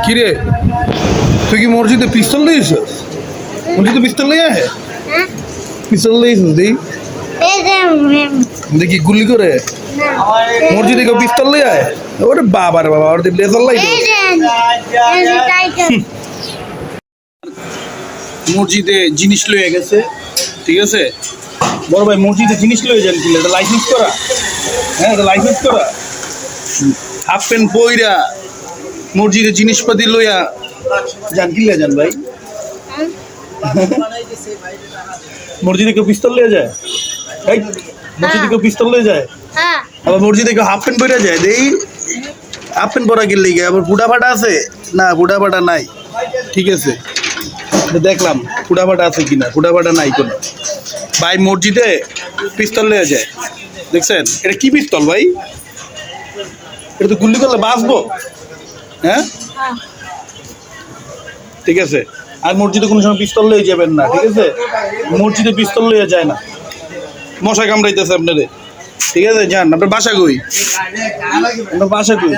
কিরে তুই কি মসজিদে পিস্তল দিয়েছিস? মসজিদে পিস্তল নিয়ে আহে পিস্তল দিয়েছিস দেখি গুলি করে মসজিদে কেউ পিস্তল নিয়ে আয় ওরে বাবা রে বাবা ওর লেজার লাইট মসজিদে জিনিস লয়ে গেছে ঠিক আছে বড় ভাই মসজিদে জিনিস লয়ে যান কিলে এটা লাইসেন্স করা হ্যাঁ এটা লাইসেন্স করা হাফ প্যান্ট পইরা মসজিদে জিনিসপাতি লইয়া যান কিলে যান ভাই মসজিদে কেউ পিস্তল লয়ে যায় এই মসজিদে কেউ পিস্তল লয়ে যায় আবার মসজিদে কেউ হাফ প্যান্ট পইরা যায় দেই হাফ প্যান্ট পরা গেলে আবার বুড়া ফাটা আছে না বুড়া ফাটা নাই ঠিক আছে দেখলাম ফুটা ফাটা আছে কিনা ফুটা ফাটা নাই কোনো ভাই মসজিদে পিস্তল নিয়ে যায় দেখছেন এটা কি পিস্তল ভাই এটা তো গুলি করলে বাঁচবো হ্যাঁ ঠিক আছে আর মসজিদে কোনো সময় পিস্তল লয়ে যাবেন না ঠিক আছে মসজিদে পিস্তল লয়ে যায় না মশা কামড়াইতেছে আপনারে ঠিক আছে যান আপনার বাসা কই আপনার বাসা কই